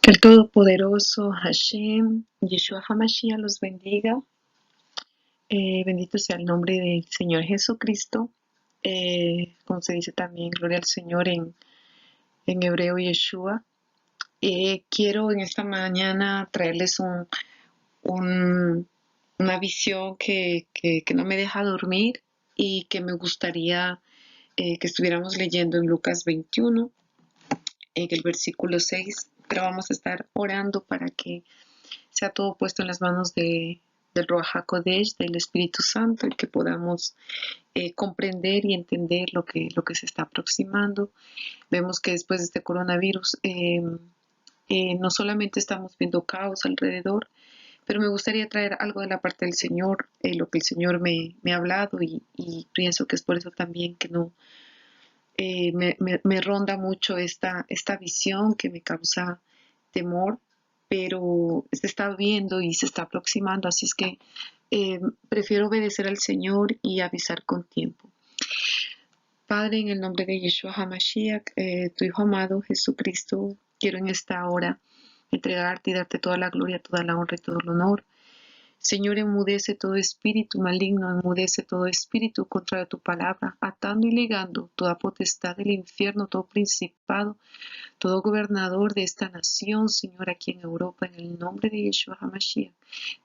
Que el Todopoderoso Hashem, Yeshua HaMashiach los bendiga. Bendito sea el nombre del Señor Jesucristo. Como se dice también, gloria al Señor en hebreo Yeshua. Quiero en esta mañana traerles una visión que no me deja dormir y que me gustaría que estuviéramos leyendo en Lucas 21, en el versículo 6. Pero vamos a estar orando para que sea todo puesto en las manos del Ruach HaKodesh, del Espíritu Santo, y que podamos comprender y entender lo que se está aproximando. Vemos que después de este coronavirus no solamente estamos viendo caos alrededor, pero me gustaría traer algo de la parte del Señor, lo que el Señor me ha hablado, y pienso que es por eso también que no me ronda mucho esta visión que me causa temor, pero se está viendo y se está aproximando, así es que prefiero obedecer al Señor y avisar con tiempo. Padre, en el nombre de Yeshua HaMashiach, tu Hijo amado Jesucristo, quiero en esta hora entregarte y darte toda la gloria, toda la honra y todo el honor. Señor, enmudece todo espíritu maligno, enmudece todo espíritu contra tu palabra, atando y ligando toda potestad del infierno, todo principado, todo gobernador de esta nación, Señor, aquí en Europa, en el nombre de Yeshua HaMashiach.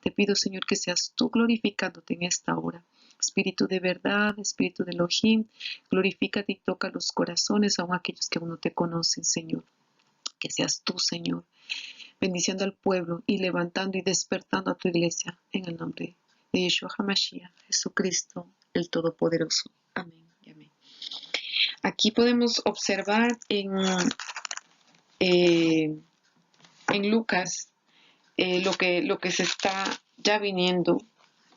Te pido, Señor, que seas tú glorificándote en esta hora. Espíritu de verdad, Espíritu de Elohim, glorifícate y toca los corazones, aun aquellos que aún no te conocen, Señor. Que seas tú, Señor, bendiciendo al pueblo y levantando y despertando a tu iglesia en el nombre de Yeshua HaMashiach, Jesucristo, el Todopoderoso. Amén y amén. Aquí podemos observar en Lucas lo que se está ya viniendo.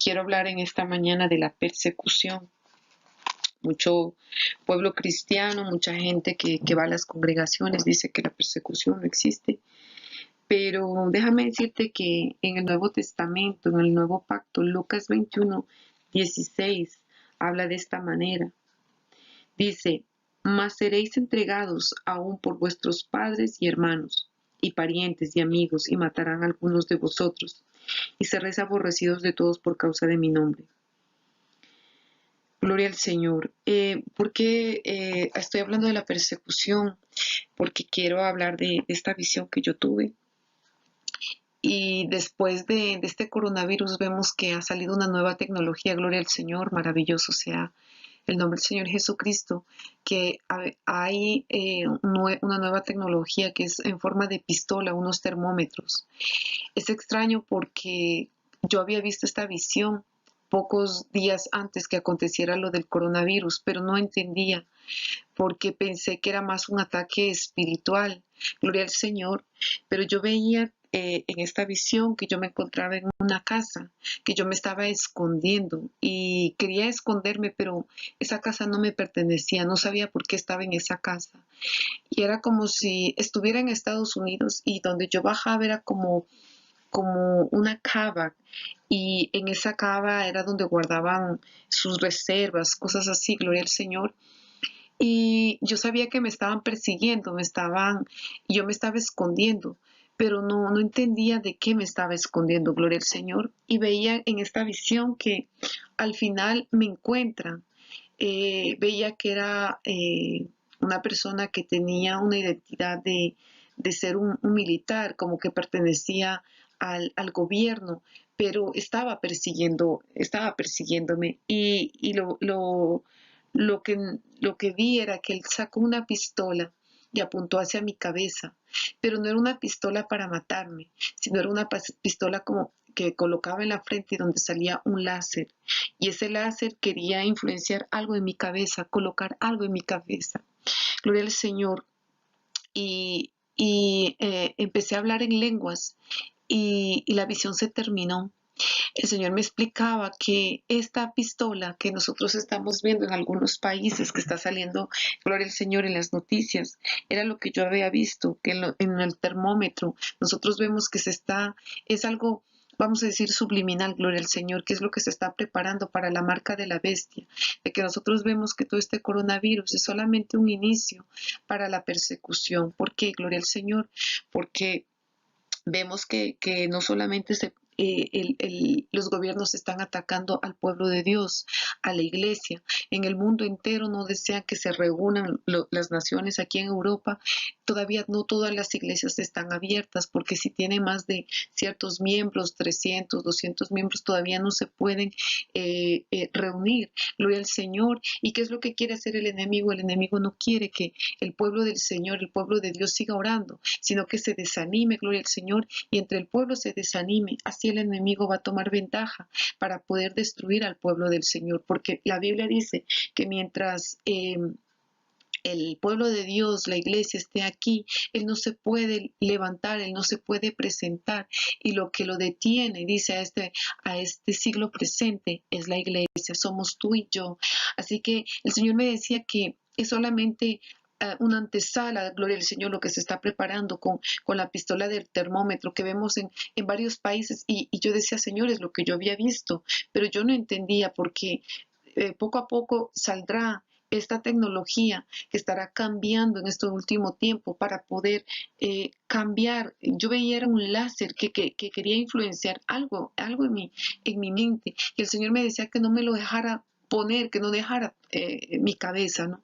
Quiero hablar en esta mañana de la persecución. Mucho pueblo cristiano, mucha gente que va a las congregaciones dice que la persecución no existe. Pero déjame decirte que en el Nuevo Testamento, en el Nuevo Pacto, Lucas 21:16, habla de esta manera. Dice, mas seréis entregados aún por vuestros padres y hermanos, y parientes y amigos, y matarán a algunos de vosotros, y seréis aborrecidos de todos por causa de mi nombre. Gloria al Señor. ¿Por qué estoy hablando de la persecución? Porque quiero hablar de esta visión que yo tuve. Y después de este coronavirus vemos que ha salido una nueva tecnología, gloria al Señor, maravilloso sea el nombre del Señor Jesucristo, que hay una nueva tecnología que es en forma de pistola, unos termómetros. Es extraño porque yo había visto esta visión pocos días antes que aconteciera lo del coronavirus, pero no entendía porque pensé que era más un ataque espiritual, gloria al Señor, pero yo veía en esta visión que yo me encontraba en una casa, que yo me estaba escondiendo y quería esconderme, pero esa casa no me pertenecía, no sabía por qué estaba en esa casa. Y era como si estuviera en Estados Unidos y donde yo bajaba era como una cava, y en esa cava era donde guardaban sus reservas, cosas así, gloria al Señor. Y yo sabía que me estaban persiguiendo, y yo me estaba escondiendo, pero no entendía de qué me estaba escondiendo, gloria al Señor. Y veía en esta visión que al final me encuentran. Veía que era una persona que tenía una identidad de ser un militar, como que pertenecía al gobierno, pero estaba persiguiéndome. Y lo que vi era que él sacó una pistola y apuntó hacia mi cabeza, pero no era una pistola para matarme, sino era una pistola como que colocaba en la frente y donde salía un láser. Y ese láser quería influenciar algo en mi cabeza, colocar algo en mi cabeza. Gloria al Señor. Y empecé a hablar en lenguas y la visión se terminó. El Señor me explicaba que esta pistola que nosotros estamos viendo en algunos países, que está saliendo, gloria al Señor, en las noticias, era lo que yo había visto, que en el termómetro nosotros vemos que es algo, vamos a decir, subliminal, gloria al Señor, que es lo que se está preparando para la marca de la bestia, de que nosotros vemos que todo este coronavirus es solamente un inicio para la persecución. ¿Por qué? Gloria al Señor, porque vemos que no solamente los gobiernos están atacando al pueblo de Dios, a la iglesia. En el mundo entero no desean que se reúnan las naciones. Aquí en Europa todavía no todas las iglesias están abiertas, porque si tienen más de ciertos miembros, 300, 200 miembros, todavía no se pueden reunir. Gloria al Señor. ¿Y qué es lo que quiere hacer el enemigo? El enemigo no quiere que el pueblo del Señor, el pueblo de Dios siga orando, sino que se desanime, gloria al Señor, y entre el pueblo se desanime. Así el enemigo va a tomar ventaja para poder destruir al pueblo del Señor, porque la Biblia dice que mientras el pueblo de Dios, la iglesia esté aquí, Él no se puede levantar, Él no se puede presentar. Y lo que lo detiene, dice a este siglo presente, es la iglesia, somos tú y yo. Así que el Señor me decía que es solamente una antesala, gloria al Señor, lo que se está preparando con la pistola del termómetro que vemos en varios países. Y yo decía, Señor, es lo que yo había visto, pero yo no entendía porque poco a poco saldrá esta tecnología que estará cambiando en este último tiempo para poder cambiar. Yo veía era un láser que quería influenciar algo en mi mente. Y el Señor me decía que no me lo dejara poner, que no dejara mi cabeza, ¿no?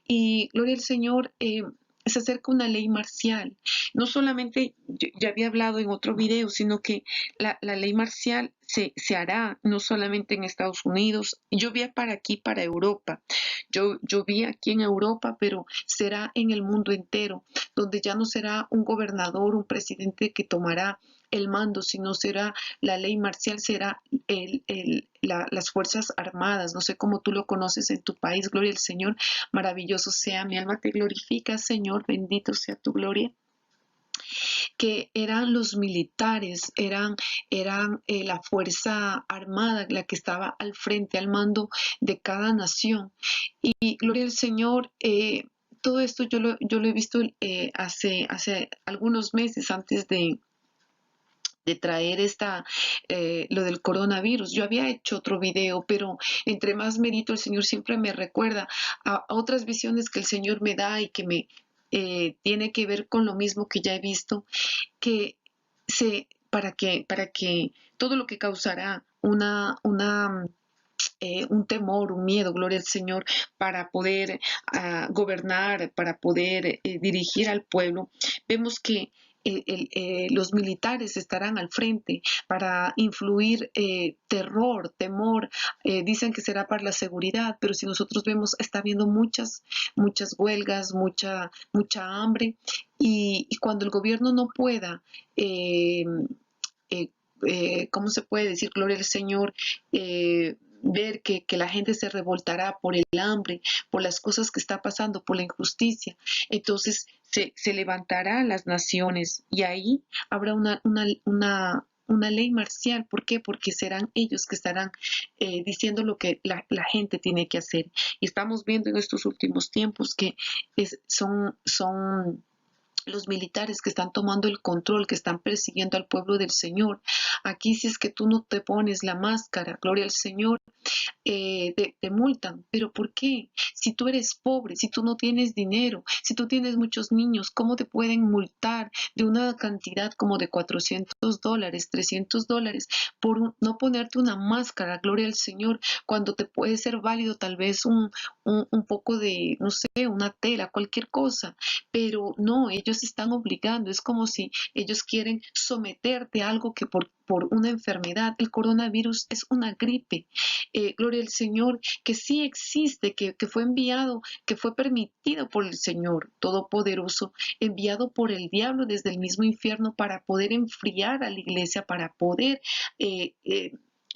Y gloria al Señor, se acerca una ley marcial. No solamente, ya había hablado en otro video, sino que la ley marcial se hará no solamente en Estados Unidos. Yo vi para aquí, para Europa. Yo vi aquí en Europa, pero será en el mundo entero, donde ya no será un gobernador, un presidente que tomará el mando, sino será la ley marcial, será las Fuerzas Armadas. No sé cómo tú lo conoces en tu país, gloria al Señor. Maravilloso sea, mi alma te glorifica, Señor, bendito sea tu gloria. Que eran los militares, eran la fuerza armada la que estaba al frente, al mando de cada nación. Y gloria al Señor, todo esto yo lo he visto hace algunos meses antes de traer lo del coronavirus. Yo había hecho otro video, pero entre más medito, el Señor siempre me recuerda a otras visiones que el Señor me da y que me tiene que ver con lo mismo que ya he visto, que para que todo lo que causará un temor, un miedo, gloria al Señor, para poder gobernar, para poder dirigir al pueblo, vemos que los militares estarán al frente para influir terror, temor. Dicen que será para la seguridad, pero si nosotros vemos, está habiendo muchas huelgas, mucha hambre, y cuando el gobierno no pueda, eh, ¿cómo se puede decir? Gloria al Señor. Ver que la gente se revoltará por el hambre, por las cosas que está pasando, por la injusticia. Entonces se levantarán las naciones y ahí habrá una ley marcial. ¿Por qué? Porque serán ellos que estarán diciendo lo que la gente tiene que hacer. Y estamos viendo en estos últimos tiempos que son los militares que están tomando el control, que están persiguiendo al pueblo del Señor. Aquí si es que tú no te pones la máscara, gloria al Señor, te multan. ¿Pero por qué? Si tú eres pobre, si tú no tienes dinero, si tú tienes muchos niños, ¿cómo te pueden multar de una cantidad como de $400, $300 por no ponerte una máscara, gloria al Señor, cuando te puede ser válido tal vez un poco de, no sé, una tela, cualquier cosa? Pero no, ellos están obligando, es como si ellos quieren someterte a algo que por una enfermedad. El coronavirus es una gripe, gloria al Señor, que sí existe, que fue enviado, que fue permitido por el Señor Todopoderoso, enviado por el diablo desde el mismo infierno para poder enfriar a la iglesia, para eh, eh,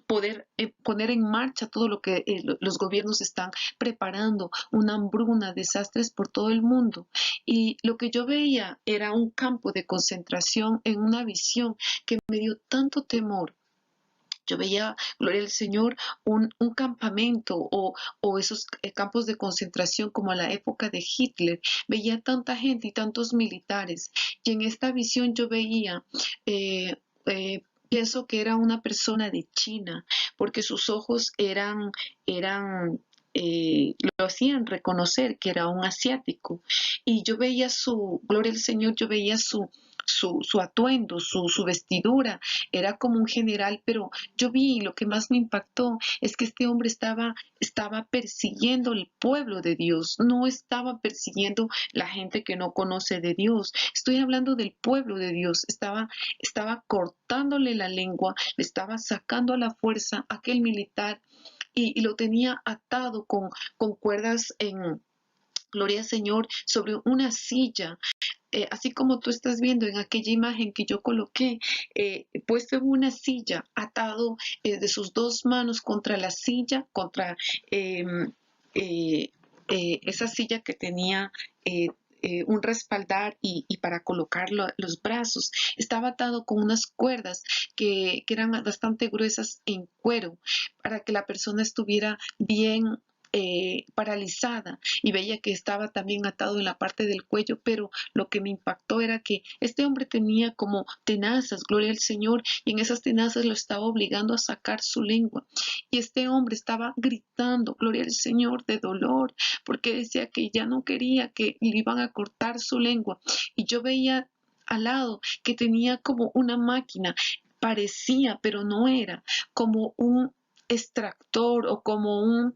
poder poner en marcha todo lo que los gobiernos están preparando, una hambruna, desastres por todo el mundo. Y lo que yo veía era un campo de concentración en una visión que me dio tanto temor. Yo veía, gloria al Señor, un campamento o esos campos de concentración como a la época de Hitler. Veía tanta gente y tantos militares. Y en esta visión yo veía, eh, pienso que era una persona de China, porque sus ojos eran lo hacían reconocer que era un asiático. Y yo veía gloria al Señor, yo veía su atuendo, su vestidura, era como un general, pero yo vi, lo que más me impactó es que este hombre estaba persiguiendo el pueblo de Dios, no estaba persiguiendo la gente que no conoce de Dios. Estoy hablando del pueblo de Dios, estaba cortándole la lengua, le estaba sacando a la fuerza a aquel militar y lo tenía atado con cuerdas en... Gloria al Señor, sobre una silla, así como tú estás viendo en aquella imagen que yo coloqué, puesto en una silla, atado de sus dos manos contra la silla, contra eh, eh, esa silla que tenía un respaldar y para colocar los brazos. Estaba atado con unas cuerdas que eran bastante gruesas en cuero para que la persona estuviera bien paralizada, y veía que estaba también atado en la parte del cuello, pero lo que me impactó era que este hombre tenía como tenazas, gloria al Señor, y en esas tenazas lo estaba obligando a sacar su lengua. Y este hombre estaba gritando, gloria al Señor, de dolor, porque decía que ya no quería, que le iban a cortar su lengua. Y yo veía al lado que tenía como una máquina, parecía, pero no era, como un extractor o como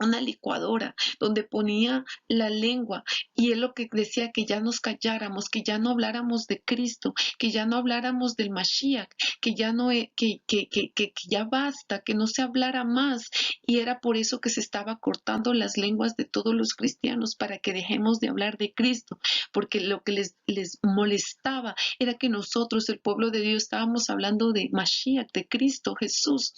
una licuadora donde ponía la lengua, y él lo que decía, que ya nos calláramos, que ya no habláramos de Cristo, que ya no habláramos del Mashiach, que ya no que ya basta, que no se hablara más. Y era por eso que se estaba cortando las lenguas de todos los cristianos, para que dejemos de hablar de Cristo, porque lo que les molestaba era que nosotros, el pueblo de Dios, estábamos hablando de Mashiach, de Cristo Jesús.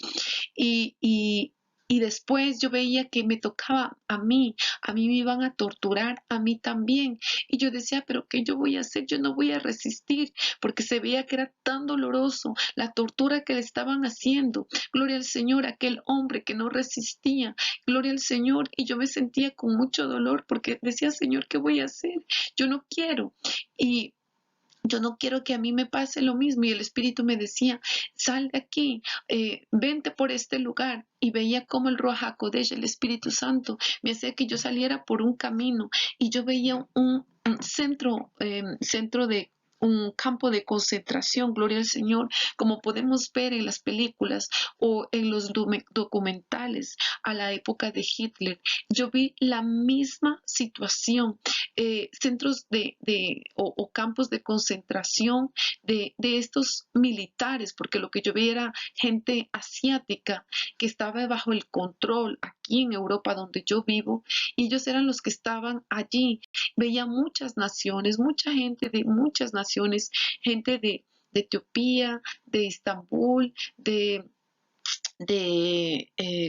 Y después yo veía que me tocaba a mí me iban a torturar, a mí también. Y yo decía, pero ¿qué yo voy a hacer? Yo no voy a resistir, porque se veía que era tan doloroso la tortura que le estaban haciendo. Gloria al Señor, aquel hombre que no resistía. Gloria al Señor. Y yo me sentía con mucho dolor, porque decía, Señor, ¿qué voy a hacer? Yo no quiero. Y yo no quiero que a mí me pase lo mismo. Y el Espíritu me decía, sal de aquí, vente por este lugar. Y veía como el Ruach HaKodesh, el Espíritu Santo, me hacía que yo saliera por un camino. Y yo veía un centro de un campo de concentración, gloria al Señor, como podemos ver en las películas o en los documentales a la época de Hitler. Yo vi la misma situación, centros o campos de concentración de estos militares, porque lo que yo vi era gente asiática que estaba bajo el control aquí en Europa donde yo vivo, y ellos eran los que estaban allí. Veía muchas naciones, mucha gente de muchas naciones, gente de Etiopía, de Estambul,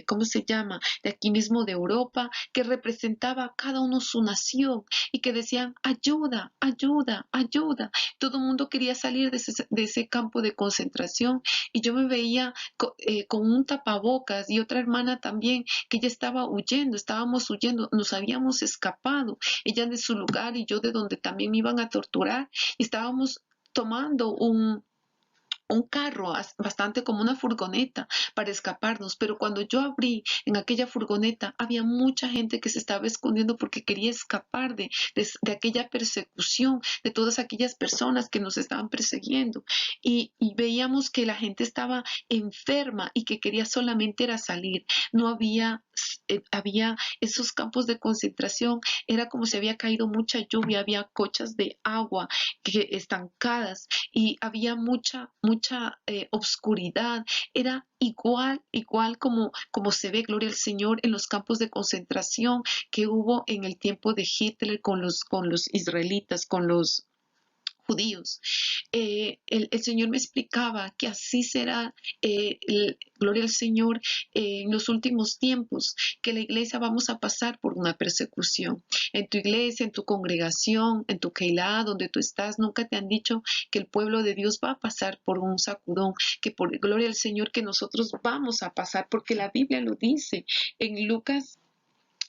¿cómo se llama? De aquí mismo de Europa, que representaba a cada uno su nación y que decían, ayuda, ayuda, ayuda. Todo el mundo quería salir de ese campo de concentración, y yo me veía con un tapabocas, y otra hermana también, que ella estaba huyendo, estábamos huyendo, nos habíamos escapado, ella de su lugar y yo de donde también me iban a torturar, y estábamos tomando un carro bastante como una furgoneta para escaparnos, pero cuando yo abrí en aquella furgoneta había mucha gente que se estaba escondiendo porque quería escapar de aquella persecución, de todas aquellas personas que nos estaban persiguiendo, y veíamos que la gente estaba enferma y que quería solamente era salir. No había esos campos de concentración, era como si había caído mucha lluvia, había cochas de agua estancadas, y había mucha obscuridad. Era igual como se ve, gloria al Señor, en los campos de concentración que hubo en el tiempo de Hitler con los israelitas, con los judíos. El Señor me explicaba que así será, gloria al Señor, en los últimos tiempos, que la iglesia vamos a pasar por una persecución. En tu iglesia, en tu congregación, en tu Keilah, donde tú estás, nunca te han dicho que el pueblo de Dios va a pasar por un sacudón, que por gloria al Señor que nosotros vamos a pasar, porque la Biblia lo dice en Lucas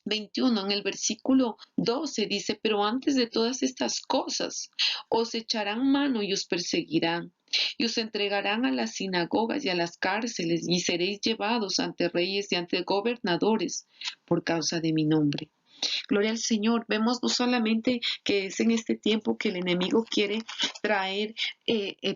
21, en el versículo 12 dice, pero antes de todas estas cosas os echarán mano y os perseguirán, y os entregarán a las sinagogas y a las cárceles, y seréis llevados ante reyes y ante gobernadores por causa de mi nombre. Gloria al Señor. Vemos no solamente que es en este tiempo que el enemigo quiere traer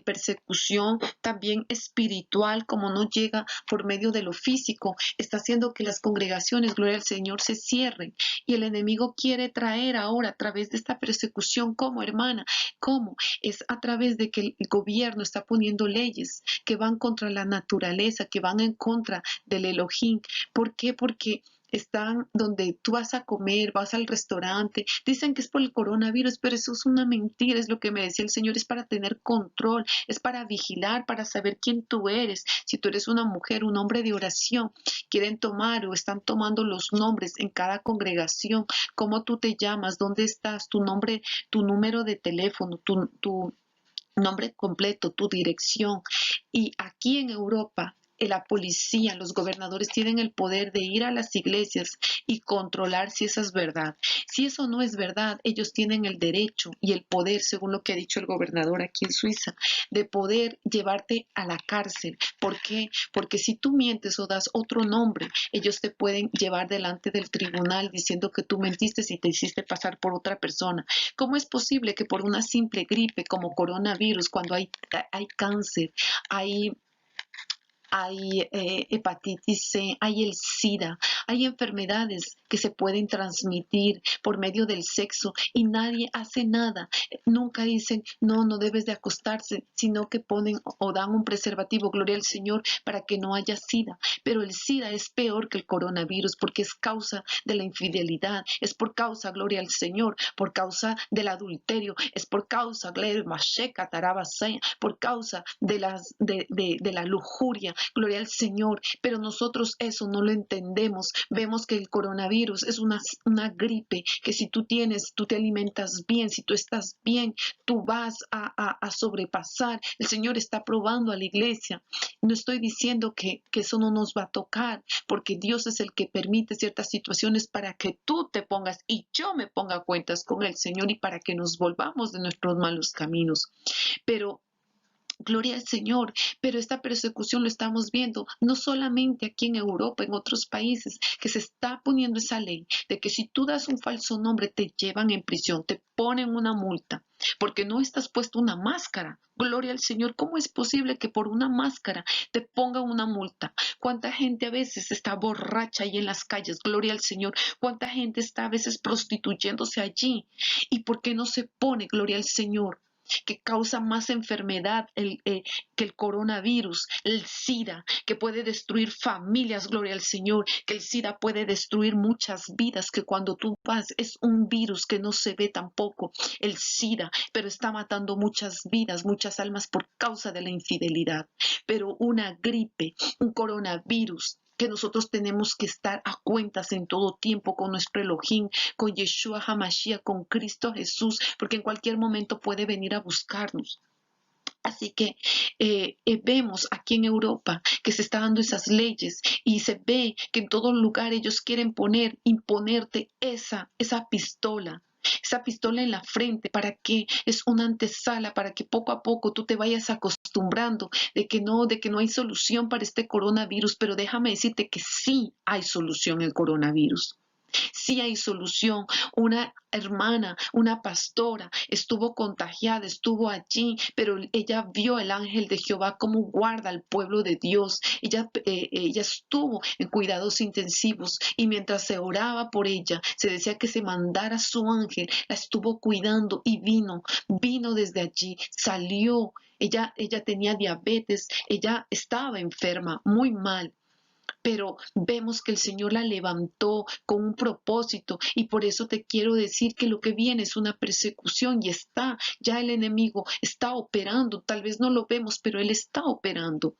persecución también espiritual, como no llega por medio de lo físico, está haciendo que las congregaciones, gloria al Señor, se cierren. Y el enemigo quiere traer ahora a través de esta persecución, como hermana, ¿cómo? Es a través de que el gobierno está poniendo leyes que van contra la naturaleza, que van en contra del Elohim. ¿Por qué? Porque están donde tú vas a comer, vas al restaurante, dicen que es por el coronavirus, pero eso es una mentira, es lo que me decía el Señor, es para tener control, es para vigilar, para saber quién tú eres, si tú eres una mujer, un hombre de oración, quieren tomar o están tomando los nombres en cada congregación, cómo tú te llamas, dónde estás, tu nombre, tu número de teléfono, tu nombre completo, tu dirección. Y aquí en Europa, la policía, los gobernadores tienen el poder de ir a las iglesias y controlar si esa es verdad. Si eso no es verdad, ellos tienen el derecho y el poder, según lo que ha dicho el gobernador aquí en Suiza, de poder llevarte a la cárcel. ¿Por qué? Porque si tú mientes o das otro nombre, ellos te pueden llevar delante del tribunal diciendo que tú mentiste y te hiciste pasar por otra persona. ¿Cómo es posible que por una simple gripe como coronavirus, cuando hay cáncer, hay hepatitis C, hay el SIDA, hay enfermedades que se pueden transmitir por medio del sexo y nadie hace nada? Nunca dicen, no, no debes de acostarse, sino que ponen o dan un preservativo, gloria al Señor, para que no haya SIDA. Pero el SIDA es peor que el coronavirus porque es causa de la infidelidad, es por causa, gloria al Señor, por causa del adulterio, es por causa, por causa de la lujuria, gloria al Señor, pero nosotros eso no lo entendemos. Vemos que el coronavirus es una gripe, que si tú te alimentas bien, si tú estás bien, tú vas a sobrepasar. El Señor está probando a la iglesia. No estoy diciendo que eso no nos va a tocar, porque Dios es el que permite ciertas situaciones para que tú te pongas y yo me ponga a cuentas con el Señor y para que nos volvamos de nuestros malos caminos. Pero gloria al Señor, pero esta persecución lo estamos viendo no solamente aquí en Europa, en otros países, que se está poniendo esa ley de que si tú das un falso nombre te llevan en prisión, te ponen una multa, porque no estás puesto una máscara. Gloria al Señor, ¿cómo es posible que por una máscara te pongan una multa? ¿Cuánta gente a veces está borracha ahí en las calles? Gloria al Señor. ¿Cuánta gente está a veces prostituyéndose allí? ¿Y por qué no se pone, gloria al Señor, que causa más enfermedad que el coronavirus, el SIDA, que puede destruir familias, gloria al Señor, que el SIDA puede destruir muchas vidas, que cuando tú vas es un virus que no se ve tampoco, el SIDA, pero está matando muchas vidas, muchas almas por causa de la infidelidad. Pero una gripe, un coronavirus, que nosotros tenemos que estar a cuentas en todo tiempo con nuestro Elohim, con Yeshua HaMashiach, con Cristo Jesús, porque en cualquier momento puede venir a buscarnos. Así que vemos aquí en Europa que se están dando esas leyes y se ve que en todo lugar ellos quieren imponerte esa pistola en la frente. ¿Para que es una antesala? Para que poco a poco tú te vayas acostumbrando de que no hay solución para este coronavirus, pero déjame decirte que sí hay solución el coronavirus. Sí hay solución. Una hermana, una pastora, estuvo contagiada, estuvo allí, pero ella vio el ángel de Jehová como guarda al pueblo de Dios. Ella estuvo en cuidados intensivos y mientras se oraba por ella, se decía que se mandara su ángel, la estuvo cuidando y vino desde allí, salió. Ella tenía diabetes, ella estaba enferma, muy mal, pero vemos que el Señor la levantó con un propósito y por eso te quiero decir que lo que viene es una persecución y ya el enemigo está operando, tal vez no lo vemos, pero él está operando.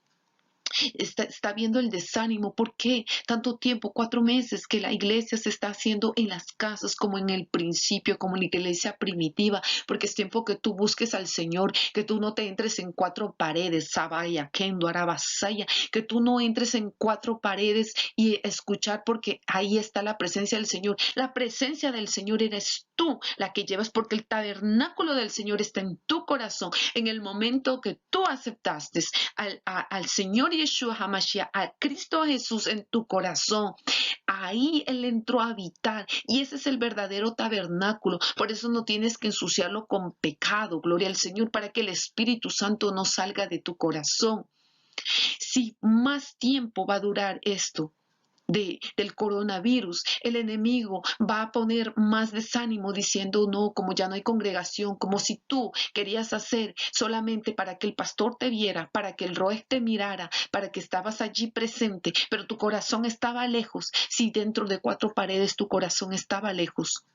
está viendo el desánimo. ¿Por qué tanto tiempo? 4 meses que la iglesia se está haciendo en las casas como en el principio, como en la iglesia primitiva, porque es tiempo que tú busques al Señor, que tú no te entres en cuatro paredes, Sabaya, Kendo, Arabasaya, que tú no entres en cuatro paredes y escuchar, porque ahí está la presencia del Señor. La presencia del Señor eres tú la que llevas, porque el tabernáculo del Señor está en tu corazón. En el momento que tú aceptaste al Señor Yeshua HaMashiach, a Cristo Jesús en tu corazón, ahí Él entró a habitar, y ese es el verdadero tabernáculo. Por eso no tienes que ensuciarlo con pecado, gloria al Señor, para que el Espíritu Santo no salga de tu corazón. Si más tiempo va a durar esto del coronavirus, el enemigo va a poner más desánimo diciendo, no, como ya no hay congregación, como si tú querías hacer solamente para que el pastor te viera, para que el roe te mirara, para que estabas allí presente, pero tu corazón estaba lejos. Si dentro de cuatro paredes tu corazón estaba lejos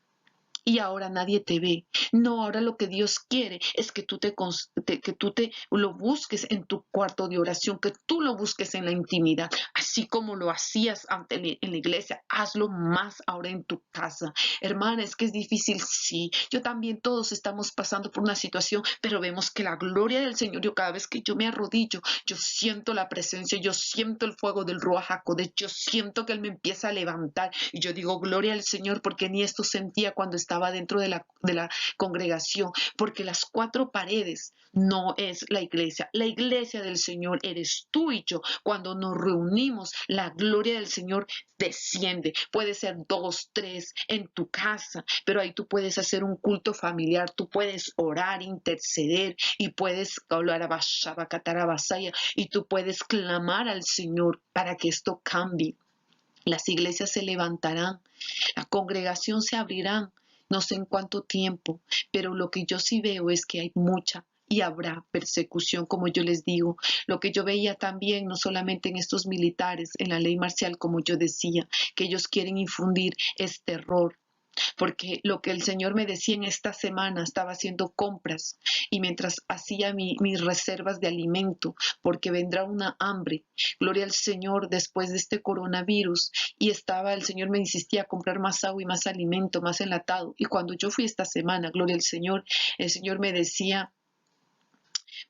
y ahora nadie te ve. No, ahora lo que Dios quiere es que que tú te lo busques en tu cuarto de oración, que tú lo busques en la intimidad, así como lo hacías en la iglesia. Hazlo más ahora en tu casa. Hermana, es que es difícil, sí. Yo también, todos estamos pasando por una situación, pero vemos que la gloria del Señor, yo cada vez que yo me arrodillo, yo siento la presencia, yo siento el fuego del Ruach HaKodesh, yo siento que Él me empieza a levantar y yo digo, gloria al Señor, porque ni esto sentía cuando estaba dentro de la congregación, porque las cuatro paredes no es la iglesia del Señor eres tú y yo. Cuando nos reunimos, la gloria del Señor desciende. Puede ser 2, 3 en tu casa, pero ahí tú puedes hacer un culto familiar, tú puedes orar, interceder y puedes hablar a y tú puedes clamar al Señor para que esto cambie. Las iglesias se levantarán, la congregación se abrirán, no sé en cuánto tiempo, pero lo que yo sí veo es que hay mucha y habrá persecución, como yo les digo. Lo que yo veía también, no solamente en estos militares, en la ley marcial, como yo decía, que ellos quieren infundir es terror, porque lo que el Señor me decía en esta semana, estaba haciendo compras y mientras hacía mis reservas de alimento, porque vendrá una hambre, gloria al Señor, después de este coronavirus, y el Señor me insistía a comprar más agua y más alimento, más enlatado, y cuando yo fui esta semana, gloria al Señor, el Señor me decía,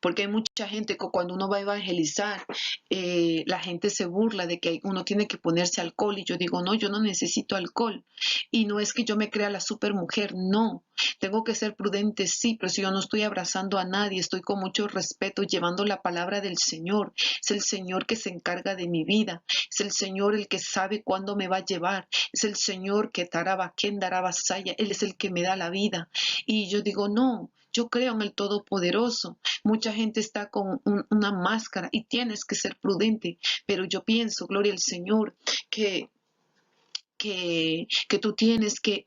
porque hay mucha gente que cuando uno va a evangelizar, la gente se burla de que uno tiene que ponerse alcohol y yo digo, no, yo no necesito alcohol. Y no es que yo me crea la supermujer, no. Tengo que ser prudente, sí, pero si yo no estoy abrazando a nadie, estoy con mucho respeto llevando la palabra del Señor. Es el Señor que se encarga de mi vida. Es el Señor el que sabe cuándo me va a llevar. Es el Señor que taraba, Kendarabasaya. Él es el que me da la vida. Y yo digo, no. Yo creo en el Todopoderoso. Mucha gente está con una máscara y tienes que ser prudente, pero yo pienso, gloria al Señor, que tú tienes que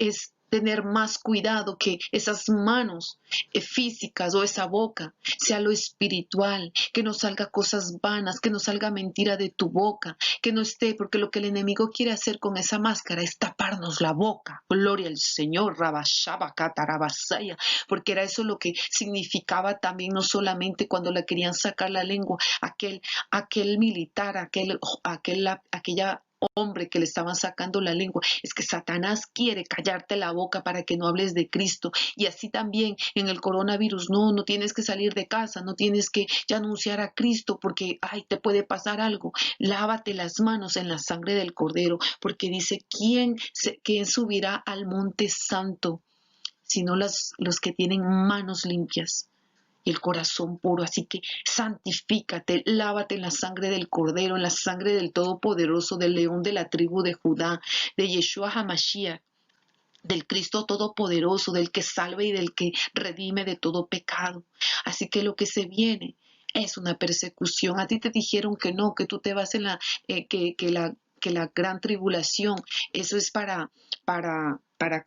tener más cuidado, que esas manos físicas o esa boca sea lo espiritual, que no salga cosas vanas, que no salga mentira de tu boca, que no esté, porque lo que el enemigo quiere hacer con esa máscara es taparnos la boca. Gloria al Señor, Rabashabakatarabasaya, porque era eso lo que significaba también, no solamente cuando le querían sacar la lengua, aquel militar, aquella hombre que le estaban sacando la lengua, es que Satanás quiere callarte la boca para que no hables de Cristo. Y así también en el coronavirus, no tienes que salir de casa, no tienes que ya anunciar a Cristo porque ay, te puede pasar algo. Lávate las manos en la sangre del Cordero, porque dice, ¿quién subirá al monte santo? Sino los que tienen manos limpias y el corazón puro. Así que santifícate, lávate en la sangre del Cordero, en la sangre del Todopoderoso, del León de la tribu de Judá, de Yeshua HaMashiach, del Cristo Todopoderoso, del que salva y del que redime de todo pecado. Así que lo que se viene es una persecución. A ti te dijeron que no, que tú te vas en que la gran tribulación, eso es para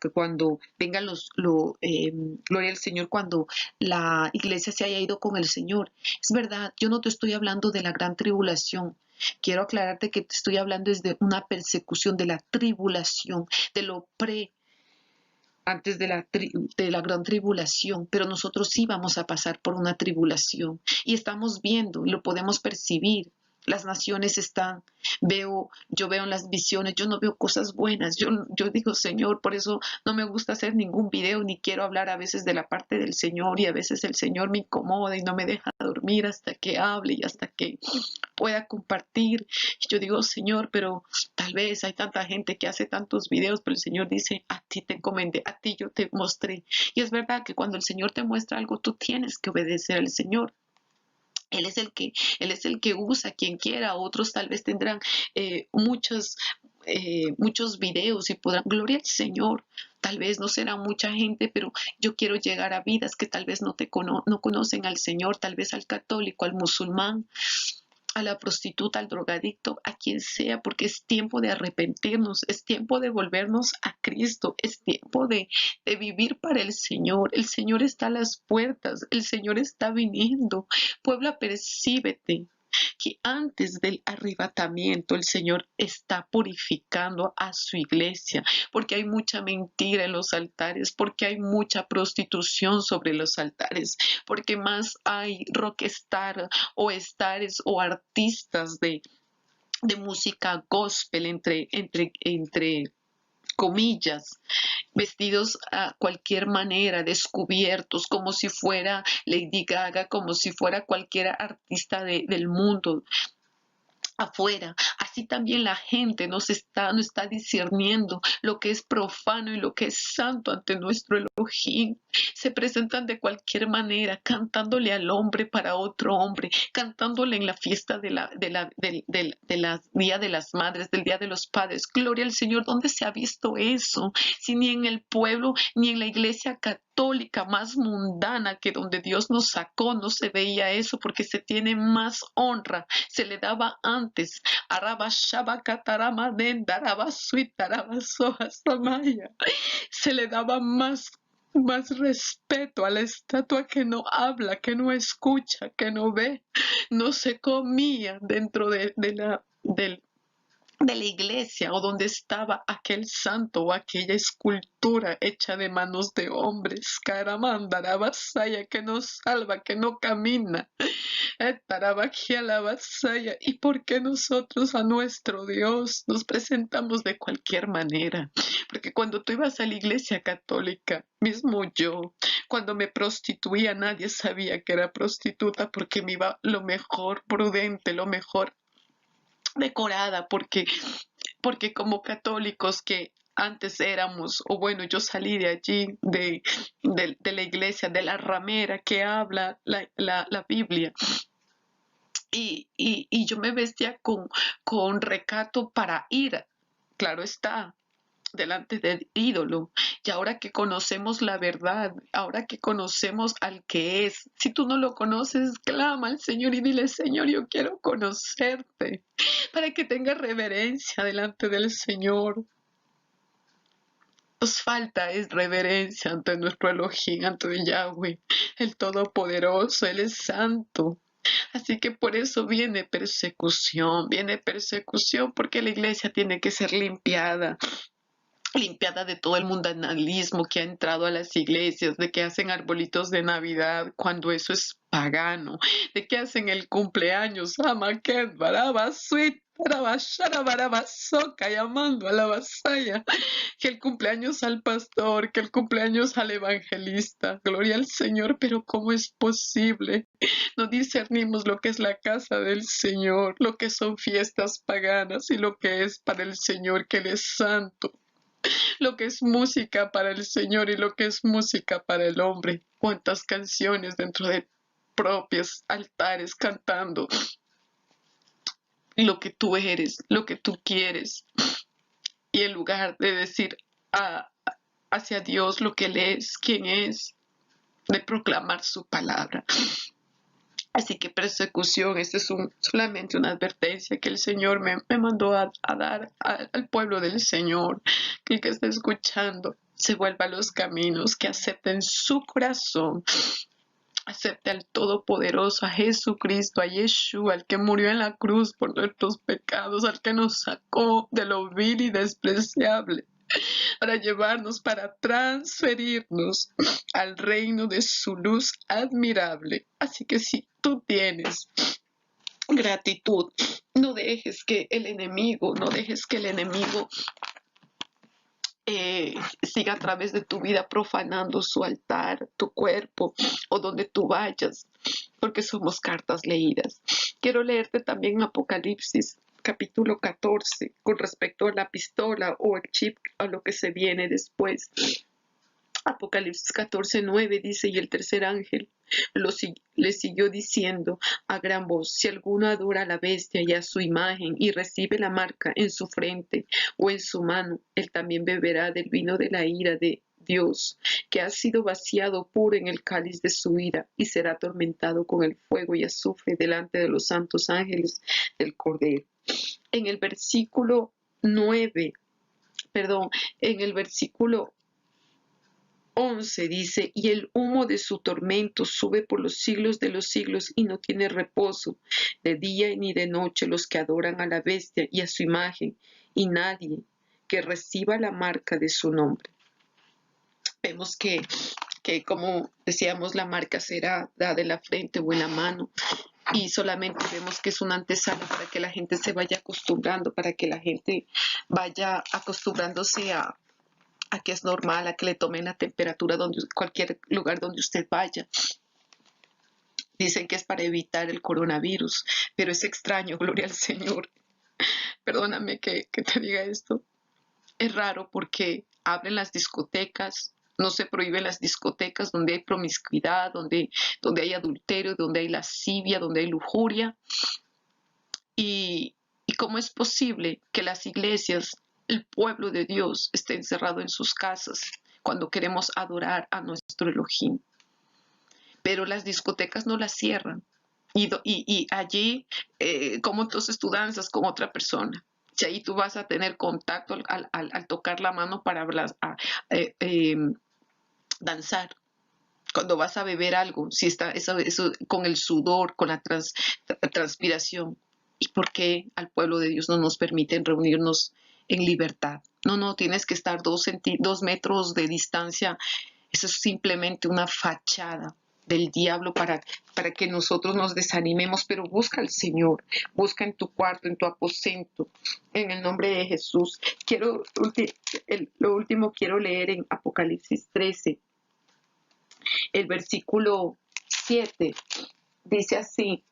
que cuando vengan gloria al Señor, cuando la iglesia se haya ido con el Señor. Es verdad, yo no te estoy hablando de la gran tribulación. Quiero aclararte que te estoy hablando es de una persecución, de la tribulación, de lo antes de la gran tribulación, pero nosotros sí vamos a pasar por una tribulación y estamos viendo y lo podemos percibir las naciones están, yo veo en las visiones, yo no veo cosas buenas, yo digo, Señor, por eso no me gusta hacer ningún video, ni quiero hablar a veces de la parte del Señor, y a veces el Señor me incomoda y no me deja dormir hasta que hable y hasta que pueda compartir. Y yo digo, Señor, pero tal vez hay tanta gente que hace tantos videos, pero el Señor dice, a ti te encomendé, a ti yo te mostré. Y es verdad que cuando el Señor te muestra algo, tú tienes que obedecer al Señor. Él es el que usa a quien quiera. Otros tal vez tendrán muchos videos y podrán, gloria al Señor. Tal vez no será mucha gente, pero yo quiero llegar a vidas que tal vez no conocen al Señor, tal vez al católico, al musulmán, a la prostituta, al drogadicto, a quien sea, porque es tiempo de arrepentirnos, es tiempo de volvernos a Cristo, es tiempo de vivir para el Señor. El Señor está a las puertas, el Señor está viniendo. Puebla, percíbete que antes del arrebatamiento el Señor está purificando a su iglesia, porque hay mucha mentira en los altares, porque hay mucha prostitución sobre los altares, porque más hay rockstar o stars o artistas de música gospel entre comillas, vestidos a cualquier manera, descubiertos, como si fuera Lady Gaga, como si fuera cualquier artista del mundo afuera. Así también la gente no está discerniendo lo que es profano y lo que es santo ante nuestro Elohim. Se presentan de cualquier manera, cantándole al hombre para otro hombre, cantándole en la fiesta del Día de las Madres, del Día de los Padres. Gloria al Señor. ¿Dónde se ha visto eso? Si ni en el pueblo, ni en la iglesia católica más mundana, que donde Dios nos sacó, no se veía eso, porque se tiene más honra, se le daba antes. Se le daba más respeto a la estatua que no habla, que no escucha, que no ve. No se comía dentro de la iglesia o donde estaba aquel santo o aquella escultura hecha de manos de hombres. Caramanda, la vasalla que no salva, que no camina. Tarabaquía la vasalla. ¿Y por qué nosotros a nuestro Dios nos presentamos de cualquier manera? Porque cuando tú ibas a la iglesia católica, mismo yo, cuando me prostituía, nadie sabía que era prostituta, porque me iba lo mejor prudente, lo mejor decorada, porque como católicos que antes éramos, o bueno, yo salí de allí, de la iglesia, de la ramera que habla la Biblia, y yo me vestía con recato para ir, claro está, delante del ídolo. Y ahora que conocemos la verdad, ahora que conocemos al que es, si tú no lo conoces, clama al Señor y dile, Señor, yo quiero conocerte, para que tengas reverencia delante del Señor. Nos falta es reverencia ante nuestro Elohim, ante el Yahweh, el Todopoderoso, Él es santo. Así que por eso viene persecución, porque la iglesia tiene que ser limpiada de todo el mundanalismo que ha entrado a las iglesias, de que hacen arbolitos de Navidad cuando eso es pagano, de que hacen el cumpleaños, Amaket, Baraba, Sweet, Barabashara, Barabasoca, llamando a la vasalla, que el cumpleaños al pastor, que el cumpleaños al evangelista, gloria al Señor, pero ¿cómo es posible? No discernimos lo que es la casa del Señor, lo que son fiestas paganas y lo que es para el Señor, que Él es santo, lo que es música para el Señor y lo que es música para el hombre. Cuántas canciones dentro de propios altares cantando lo que tú eres, lo que tú quieres, y en lugar de decir hacia Dios lo que Él es, quién es, de proclamar su palabra. Así que persecución, esta es solamente una advertencia que el Señor me mandó a dar al pueblo del Señor, que el que está escuchando se vuelva a los caminos, que acepte en su corazón, acepte al Todopoderoso, a Jesucristo, a Yeshua, al que murió en la cruz por nuestros pecados, al que nos sacó de lo vil y despreciable, para llevarnos, para transferirnos al reino de su luz admirable. Así que si tú tienes gratitud. No dejes que el enemigo, no dejes que el enemigo siga a través de tu vida profanando su altar, tu cuerpo o donde tú vayas, porque somos cartas leídas. Quiero leerte también Apocalipsis capítulo 14 con respecto a la pistola o el chip, a lo que se viene después. Apocalipsis 14:9 dice: y el tercer ángel le siguió diciendo a gran voz: si alguno adora a la bestia y a su imagen y recibe la marca en su frente o en su mano, él también beberá del vino de la ira de Dios, que ha sido vaciado puro en el cáliz de su ira, y será atormentado con el fuego y azufre delante de los santos ángeles del Cordero. En el versículo 9, perdón, en el versículo 11 dice: y el humo de su tormento sube por los siglos de los siglos, y no tiene reposo de día ni de noche los que adoran a la bestia y a su imagen, y nadie que reciba la marca de su nombre. Vemos que como decíamos, la marca será dada en la frente o en la mano, y solamente vemos que es una antesala para que la gente se vaya acostumbrando, para que la gente vaya acostumbrándose a que es normal, a que le tomen la temperatura donde cualquier lugar donde usted vaya. Dicen que es para evitar el coronavirus, pero es extraño, gloria al Señor. Perdóname que te diga esto. Es raro porque abren las discotecas, no se prohíben las discotecas donde hay promiscuidad, donde hay adulterio, donde hay lascivia, donde hay lujuria. Y cómo es posible que las iglesias, el pueblo de Dios, esté encerrado en sus casas cuando queremos adorar a nuestro Elohim. Pero las discotecas no las cierran. Y allí, ¿cómo entonces tú danzas con otra persona? Si ahí tú vas a tener contacto al tocar la mano para hablar, danzar. Cuando vas a beber algo, si está eso con el sudor, con la transpiración. ¿Y por qué al pueblo de Dios no nos permiten reunirnos en libertad? No, tienes que estar 2 metros de distancia. Eso es simplemente una fachada del diablo para que nosotros nos desanimemos, pero busca al Señor, busca en tu cuarto, en tu aposento, en el nombre de Jesús. Lo último quiero leer en Apocalipsis 13, el versículo 7, dice así: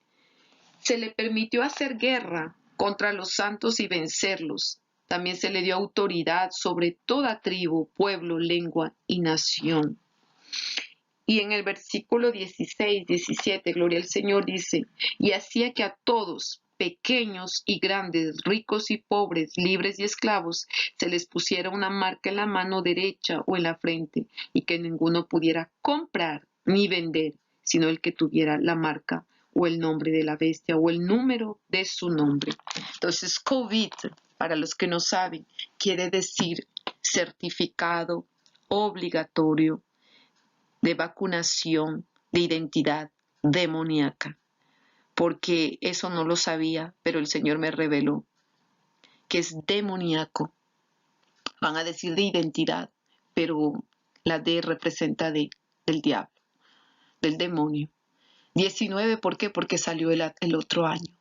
se le permitió hacer guerra contra los santos y vencerlos. También se le dio autoridad sobre toda tribu, pueblo, lengua y nación. Y en el versículo 16, 17, gloria al Señor, dice: y hacía que a todos, pequeños y grandes, ricos y pobres, libres y esclavos, se les pusiera una marca en la mano derecha o en la frente, y que ninguno pudiera comprar ni vender, sino el que tuviera la marca o el nombre de la bestia o el número de su nombre. Entonces, COVID, para los que no saben, quiere decir certificado obligatorio de vacunación de identidad demoníaca, porque eso no lo sabía, pero el Señor me reveló que es demoníaco. Van a decir de identidad, pero la D representa del diablo, del demonio. 19, ¿por qué? Porque salió el otro año.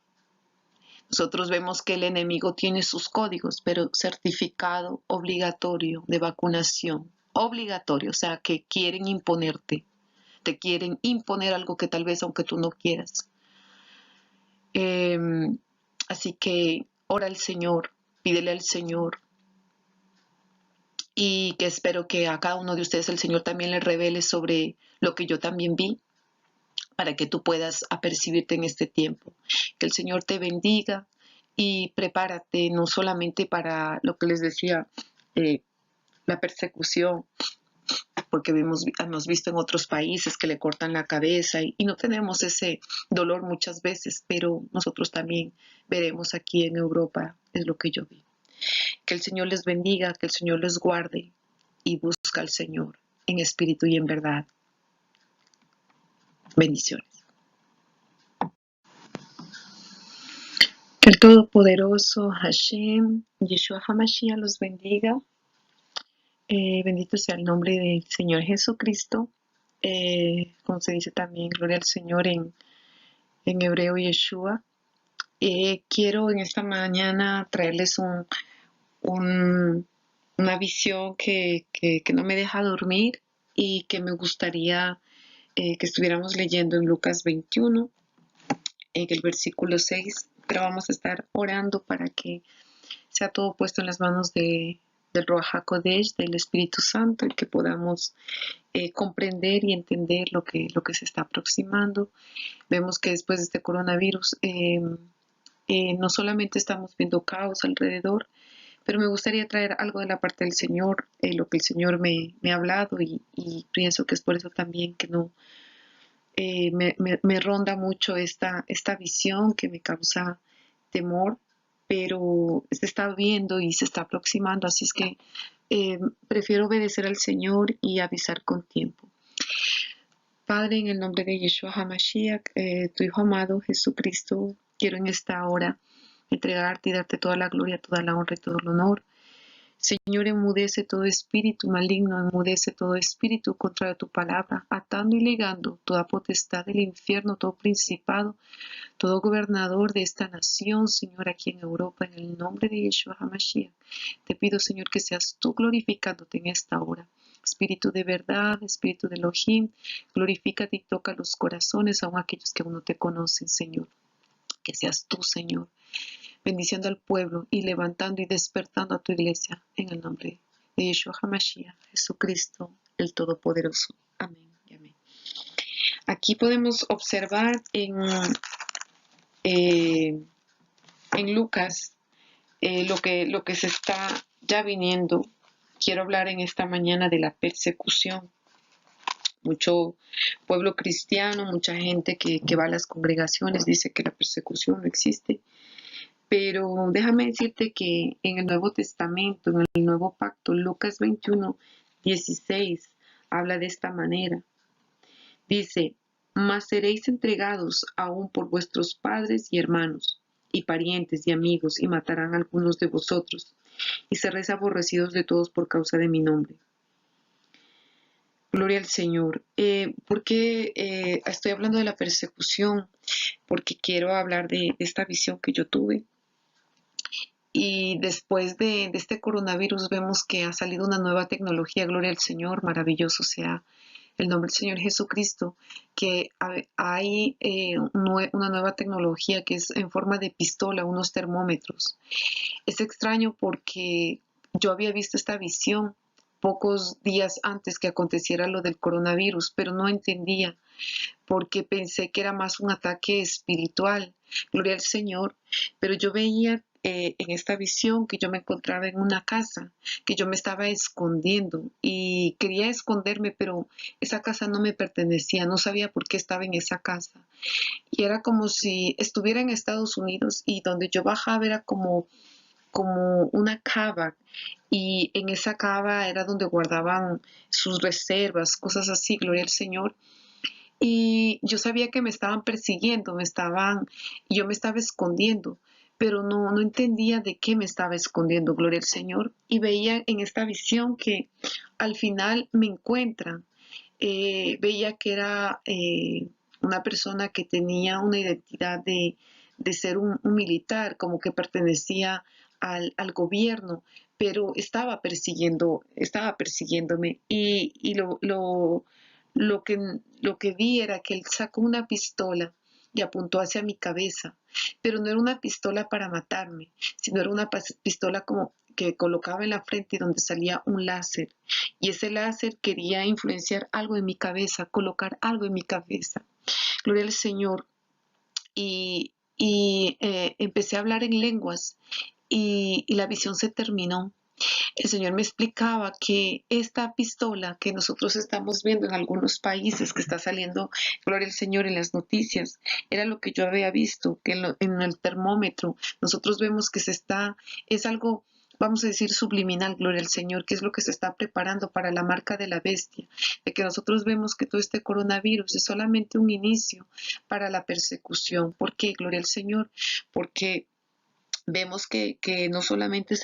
Nosotros vemos que el enemigo tiene sus códigos, pero certificado obligatorio de vacunación, obligatorio, o sea, que quieren imponerte, te quieren imponer algo que tal vez aunque tú no quieras. Eh, Así que ora al Señor, pídele al Señor, y que espero que a cada uno de ustedes el Señor también le revele sobre lo que yo también vi, para que tú puedas apercibirte en este tiempo. Que el Señor te bendiga y prepárate no solamente para lo que les decía, la persecución, porque hemos visto en otros países que le cortan la cabeza y no tenemos ese dolor muchas veces, pero nosotros también veremos aquí en Europa, es lo que yo vi. Que el Señor les bendiga, que el Señor les guarde, y busca al Señor en espíritu y en verdad. Bendiciones. Que el Todopoderoso Hashem, Yeshua HaMashiach, los bendiga. Bendito sea el nombre del Señor Jesucristo. Como se dice también, gloria al Señor en hebreo, Yeshua. Quiero en esta mañana traerles un- una visión que no me deja dormir y que me gustaría que estuviéramos leyendo en Lucas 21, en el versículo 6, pero vamos a estar orando para que sea todo puesto en las manos del Ruach HaKodesh, del Espíritu Santo, y que podamos comprender y entender lo que se está aproximando. Vemos que después de este coronavirus no solamente estamos viendo caos alrededor, pero me gustaría traer algo de la parte del Señor, lo que el Señor me ha hablado y pienso que es por eso también que no me ronda mucho esta visión que me causa temor, pero se está viendo y se está aproximando, así es que prefiero obedecer al Señor y avisar con tiempo. Padre, en el nombre de Yeshua HaMashiach, tu Hijo amado Jesucristo, quiero en esta hora entregarte y darte toda la gloria, toda la honra y todo el honor. Señor, enmudece todo espíritu maligno, enmudece todo espíritu contra tu palabra, atando y ligando toda potestad del infierno, todo principado, todo gobernador de esta nación, Señor, aquí en Europa, en el nombre de Yeshua HaMashiach. Te pido, Señor, que seas tú glorificándote en esta hora. Espíritu de verdad, Espíritu de Elohim, glorifícate y toca los corazones, aun aquellos que aún no te conocen, Señor. Que seas tú, Señor, bendiciendo al pueblo y levantando y despertando a tu iglesia en el nombre de Yeshua HaMashiach, Jesucristo, el Todopoderoso. Amén y amén. Aquí podemos observar eh, en Lucas lo que se está ya viniendo. Quiero hablar en esta mañana de la persecución. Mucho pueblo cristiano, mucha gente que va a las congregaciones dice que la persecución no existe. Pero déjame decirte que en el Nuevo Testamento, en el Nuevo Pacto, Lucas 21:16, habla de esta manera. Dice, mas seréis entregados aún por vuestros padres y hermanos, y parientes y amigos, y matarán a algunos de vosotros, y seréis aborrecidos de todos por causa de mi nombre. Gloria al Señor. ¿Por qué estoy hablando de la persecución? Porque quiero hablar de esta visión que yo tuve. Y después de este coronavirus vemos que ha salido una nueva tecnología, gloria al Señor, maravilloso sea el nombre del Señor Jesucristo, que hay una nueva tecnología que es en forma de pistola, unos termómetros. Es extraño porque yo había visto esta visión pocos días antes que aconteciera lo del coronavirus, pero no entendía porque pensé que era más un ataque espiritual, gloria al Señor, pero yo veía en esta visión que yo me encontraba en una casa, que yo me estaba escondiendo y quería esconderme, pero esa casa no me pertenecía, no sabía por qué estaba en esa casa. Y era como si estuviera en Estados Unidos y donde yo bajaba era como una cava y en esa cava era donde guardaban sus reservas, cosas así, gloria al Señor. Y yo sabía que me estaban persiguiendo, yo me estaba escondiendo, pero no entendía de qué me estaba escondiendo, gloria al Señor. Y veía en esta visión que al final me encuentran. Veía que era una persona que tenía una identidad de ser un militar, como que pertenecía al gobierno, pero estaba persiguiéndome. Y lo que vi era que él sacó una pistola y apuntó hacia mi cabeza, pero no era una pistola para matarme, sino era una pistola como que colocaba en la frente y donde salía un láser. Y ese láser quería influenciar algo en mi cabeza, colocar algo en mi cabeza. Gloria al Señor. Y empecé a hablar en lenguas y la visión se terminó. El Señor me explicaba que esta pistola que nosotros estamos viendo en algunos países, que está saliendo, gloria al Señor, en las noticias, era lo que yo había visto, que en el termómetro nosotros vemos que es algo, vamos a decir, subliminal, gloria al Señor, que es lo que se está preparando para la marca de la bestia, de que nosotros vemos que todo este coronavirus es solamente un inicio para la persecución. ¿Por qué? Gloria al Señor, porque vemos que no solamente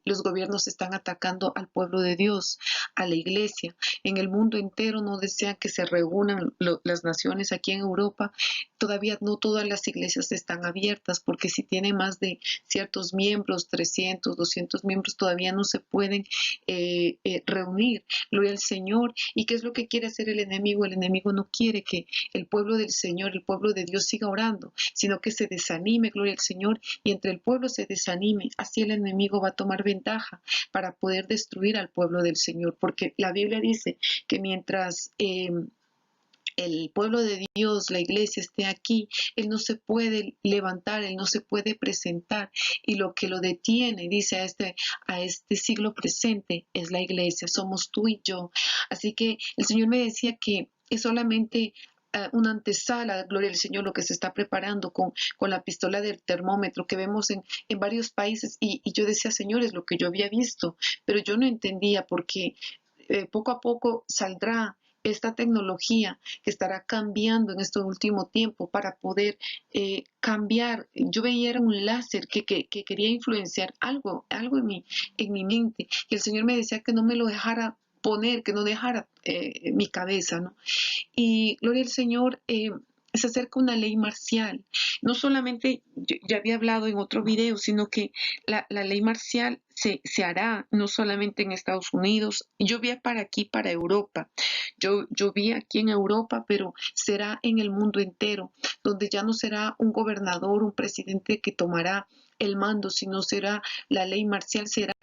los gobiernos están atacando al pueblo de Dios, a la iglesia. En el mundo entero no desean que se reúnan las naciones aquí en Europa. Todavía no todas las iglesias están abiertas porque si tienen más de ciertos miembros, 300, 200 miembros, todavía no se pueden reunir. Gloria al Señor. ¿Y qué es lo que quiere hacer el enemigo? El enemigo no quiere que el pueblo del Señor, el pueblo de Dios siga orando, sino que se desanime, gloria al Señor, y entre el pueblo se desanime. Así el enemigo va a tomar ventaja para poder destruir al pueblo del Señor, porque la Biblia dice que mientras el pueblo de Dios, la iglesia esté aquí, Él no se puede levantar, Él no se puede presentar. Y lo que lo detiene, dice a este siglo presente, es la iglesia, somos tú y yo. Así que el Señor me decía que es solamente una antesala, gloria al Señor, lo que se está preparando con la pistola del termómetro que vemos en varios países. Y yo decía, Señor, es lo que yo había visto, pero yo no entendía porque poco a poco saldrá esta tecnología que estará cambiando en este último tiempo para poder cambiar. Yo veía era un láser que quería influenciar algo en mi mente. Y el Señor me decía que no me lo dejara poner, que no dejara mi cabeza, ¿no? Y gloria al Señor, se acerca una ley marcial. No solamente, ya había hablado en otro video, sino que la ley marcial se hará no solamente en Estados Unidos. Yo vi para aquí, para Europa. Yo vi aquí en Europa, pero será en el mundo entero, donde ya no será un gobernador, un presidente que tomará el mando, sino será la ley marcial, será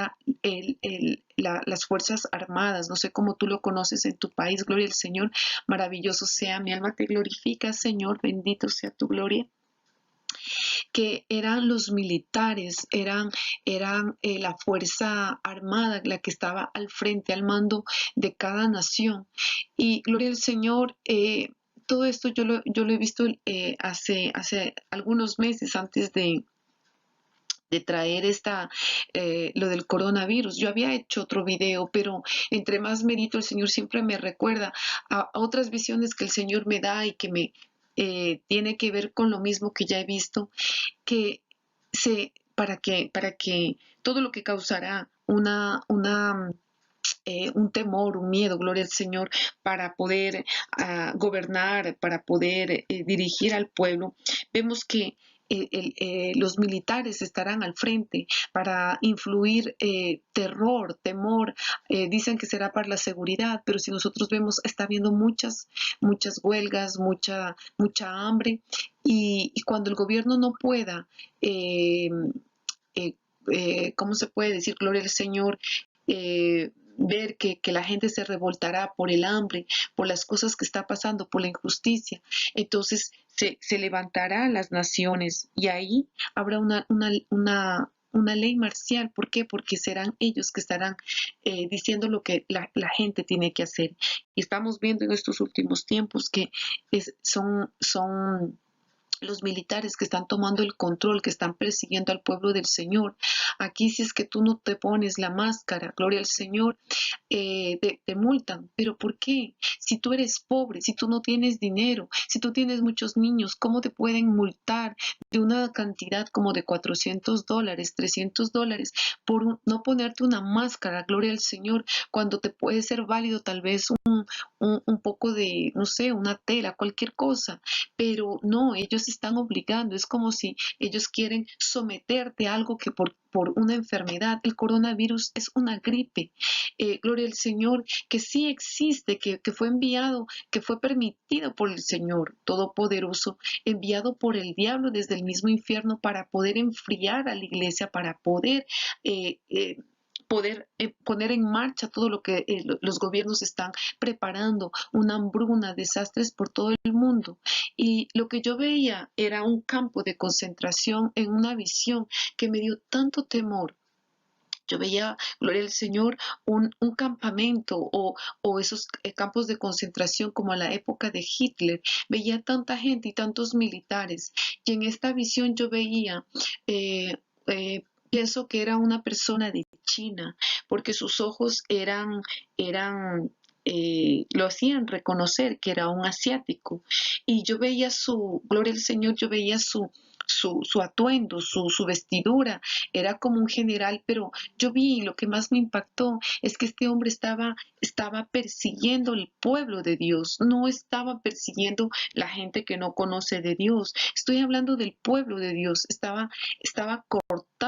las Fuerzas Armadas. No sé cómo tú lo conoces en tu país, gloria al Señor. Maravilloso sea, mi alma te glorifica, Señor, bendito sea tu gloria. Que eran los militares, eran la fuerza armada la que estaba al frente, al mando de cada nación. Y gloria al Señor, todo esto yo lo he visto hace algunos meses antes de traer lo del coronavirus. Yo había hecho otro video, pero entre más merito el Señor siempre me recuerda a otras visiones que el Señor me da y que me tiene que ver con lo mismo que ya he visto, que para que todo lo que causará un temor, un miedo, gloria al Señor, para poder gobernar, para poder dirigir al pueblo, vemos que los militares estarán al frente para influir terror, temor. Dicen que será para la seguridad, pero si nosotros vemos, está habiendo muchas huelgas, mucha hambre, y cuando el gobierno no pueda, eh, ¿cómo se puede decir? Gloria al Señor. Ver que la gente se revoltará por el hambre, por las cosas que está pasando, por la injusticia. Entonces se levantará las naciones y ahí habrá una ley marcial. ¿Por qué? Porque serán ellos que estarán diciendo lo que la gente tiene que hacer. Y estamos viendo en estos últimos tiempos que son los militares que están tomando el control, que están persiguiendo al pueblo del Señor. Aquí si es que tú no te pones la máscara, gloria al Señor, te multan. ¿Pero por qué? Si tú eres pobre, si tú no tienes dinero, si tú tienes muchos niños, ¿cómo te pueden multar de una cantidad como de $400, $300 por no ponerte una máscara, gloria al Señor, cuando te puede ser válido tal vez un poco de, no sé, una tela, cualquier cosa? Pero no, ellos están obligando, es como si ellos quieren someterte a algo que por una enfermedad. El coronavirus es una gripe, gloria al Señor, que sí existe, que fue enviado, que fue permitido por el Señor Todopoderoso, enviado por el diablo desde el mismo infierno para poder enfriar a la iglesia, para eh, eh, poder poner en marcha todo lo que los gobiernos están preparando, una hambruna, desastres por todo el mundo. Y lo que yo veía era un campo de concentración en una visión que me dio tanto temor. Yo veía, gloria al Señor, un campamento o esos campos de concentración como a la época de Hitler. Veía tanta gente y tantos militares. Y en esta visión yo veía, eh, pienso que era una persona de China, porque sus ojos eran lo hacían reconocer que era un asiático. Y yo veía gloria al Señor, yo veía su atuendo, su vestidura, era como un general, pero yo vi, lo que más me impactó es que este hombre estaba persiguiendo el pueblo de Dios, no estaba persiguiendo la gente que no conoce de Dios. Estoy hablando del pueblo de Dios, estaba cortando